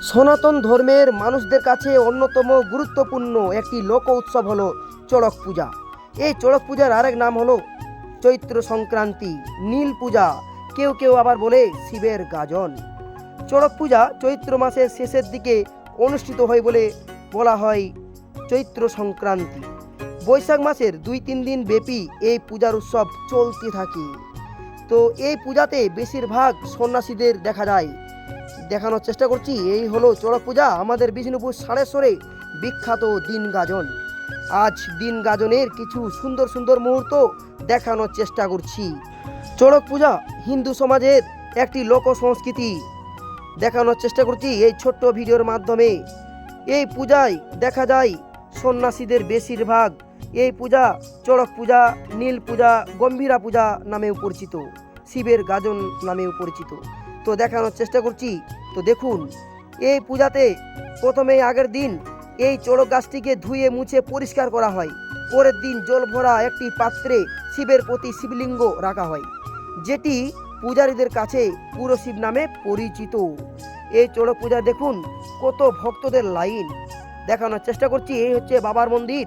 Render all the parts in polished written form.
সনাতন ধর্মের মানুষদের কাছে অন্যতম গুরুত্বপূর্ণ একটি লোক উৎসব হলো চড়ক পূজা। এই চড়ক পূজার আরেক নাম হলো চৈত্র সংক্রান্তি, নীল পূজা, কেউ কেউ আবার বলে শিবের গাজন। চড়ক পূজা চৈত্র মাসের শেষের দিকে অনুষ্ঠিত হয় বলে বলা হয় চৈত্র সংক্রান্তি। বৈশাখ মাসের 2-3 দিন ব্যাপী এই পূজার উৎসব চলতে থাকে। তো এই পূজাতে বেশিরভাগ সন্ন্যাসীদের দেখা যায়। দেখানোর চেষ্টা করছি, এই হলো চড়ক পূজা আমাদের বিষ্ণুপুর সাড়েশ্বরে বিখ্যাত দিন গাজন। আজ দিন গাজনের কিছু সুন্দর সুন্দর মুহূর্ত দেখানোর চেষ্টা করছি। চড়ক পূজা হিন্দু সমাজের একটি লোক সংস্কৃতি দেখানোর চেষ্টা করছি এই ছোট্ট ভিডিওর মাধ্যমে। এই পূজায় দেখা যায় সন্ন্যাসীদের বেশিরভাগ। এই পূজা চড়ক পূজা, নীল পূজা, গম্ভীরা পূজা নামেও পরিচিত, শিবের গাজন নামেও পরিচিত। তো দেখানোর চেষ্টা করছি। তো দেখুন, এই পূজাতে প্রথমেই আগের দিন এই চড়ক গাছটিকে ধুয়ে মুছে পরিষ্কার করা হয়। পরের দিন জল ভরা একটি পাত্রে শিবের প্রতি শিবলিঙ্গ রাখা হয়, যেটি পূজারীদের কাছে পুরো শিব নামে পরিচিত। এই চড়ক পূজা দেখুন কত ভক্তদের লাইন। দেখানোর চেষ্টা করছি, এই হচ্ছে বাবার মন্দির,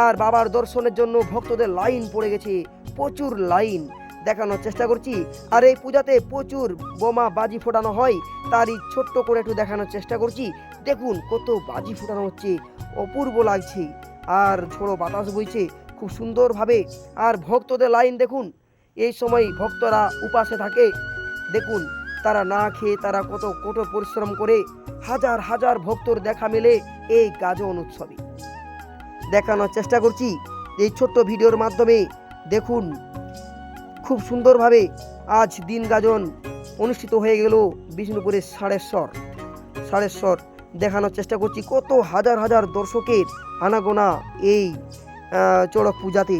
আর বাবার দর্শনের জন্য ভক্তদের লাইন পড়ে গেছে, প্রচুর লাইন। দেখানোর চেষ্টা করছি। আর এই পূজাতে প্রচুর বোমা বাজি ফোটানো হয়, তারই ছোট্ট করে একটু দেখানোর চেষ্টা করছি। দেখুন কত বাজি ফোটানো হচ্ছে, অপূর্ব লাগছে, আর ঝোড়ো বাতাস বইছে খুব সুন্দরভাবে। আর ভক্তদের লাইন দেখুন, এই সময় ভক্তরা উপাসে থাকে। দেখুন তারা না খেয়ে তারা কত কঠোর পরিশ্রম করে হাজার হাজার ভক্তর দেখা মেলে এই গাজন উৎসবে। দেখানোর চেষ্টা করছি এই ছোট্ট ভিডিওর মাধ্যমে। দেখুন খুব সুন্দরভাবে আজ দিন গাজন অনুষ্ঠিত হয়ে গেল বিষ্ণুপুরের সাড়েশ্বর। দেখানোর চেষ্টা করছি কত হাজার হাজার দর্শকের আনাগোনা এই চড়ক পূজাতে।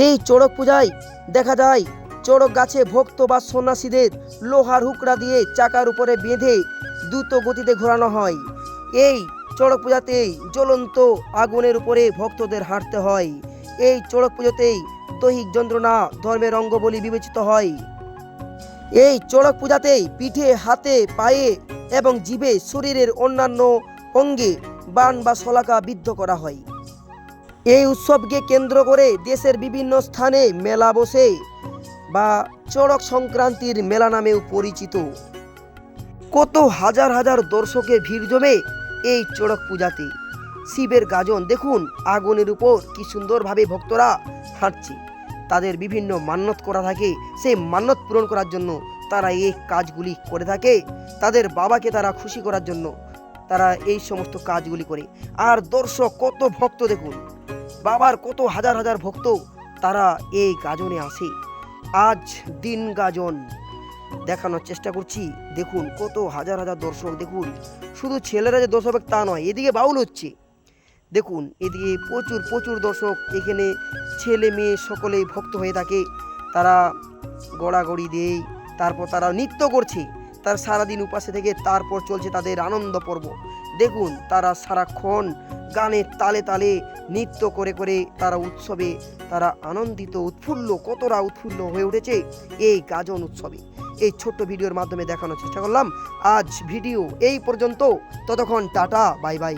এই চড়ক পূজায় দেখা যায় চড়ক গাছে ভক্ত বা সন্ন্যাসীদের লোহার হুকড়া দিয়ে চাকার উপরে বেঁধে দ্রুত গতিতে ঘোরানো হয়। এই চড়ক পূজাতেই জ্বলন্ত আগুনের উপরে ভক্তদের হাঁটতে হয়। এই চড়ক পুজোতেই দৈহিক যন্ত্রণা ধর্মের অঙ্গ বলে বিবেচিত হয়। এই চড়ক পূজাতেই পিঠে, হাতে, পায়ে এবং জিভে শরীরের অন্যান্য অঙ্গে বাণ বা শলাকা বিদ্ধ করা হয়। এই উৎসবকে কেন্দ্র করে দেশের বিভিন্ন স্থানে মেলা বসে, বা চড়ক সংক্রান্তির মেলা নামেও পরিচিত। কত হাজার হাজার দর্শকের ভিড় জমে এই চড়ক পূজাতে। শিবের গাজন দেখুন, আগুনের উপর কি সুন্দরভাবে ভক্তরা হাঁটছে। তাদের বিভিন্ন মান্যত করা থাকে, সেই মান্যত পূরণ করার জন্য তারা এই কাজগুলি করে থাকে। তাদের বাবাকে তারা খুশি করার জন্য তারা এই সমস্ত কাজগুলি করে। আর দর্শক কত ভক্ত দেখুন, বাবার কত হাজার হাজার ভক্ত তারা এই গাজনে আসে। আজ দিন গাজন দেখানোর চেষ্টা করছি। দেখুন কত হাজার হাজার দর্শক। দেখুন শুধু ছেলেরা যে দর্শক তা নয়, এদিকে বাউল হচ্ছে। দেখুন এদিকে প্রচুর প্রচুর দর্শক, এখানে ছেলে মেয়ে সকলেই ভক্ত হয়ে থাকে। তারা গড়াগড়ি দেয়, তারপর তারা নৃত্য করছে। তার সারাদিন উপাসে থেকে তারপর চলছে তাদের আনন্দ পর্ব। দেখুন তারা সারাক্ষণ গানের তালে তালে নৃত্য করে করে তারা উৎসবে তারা আনন্দিত, উৎফুল্ল, কতটা উৎফুল্ল হয়ে উঠেছে এই গাজন উৎসবে। এই ছোট্ট ভিডিওর মাধ্যমে দেখানোর চেষ্টা করলাম। আজ ভিডিও এই পর্যন্ত, ততক্ষণ টাটা, বাই বাই।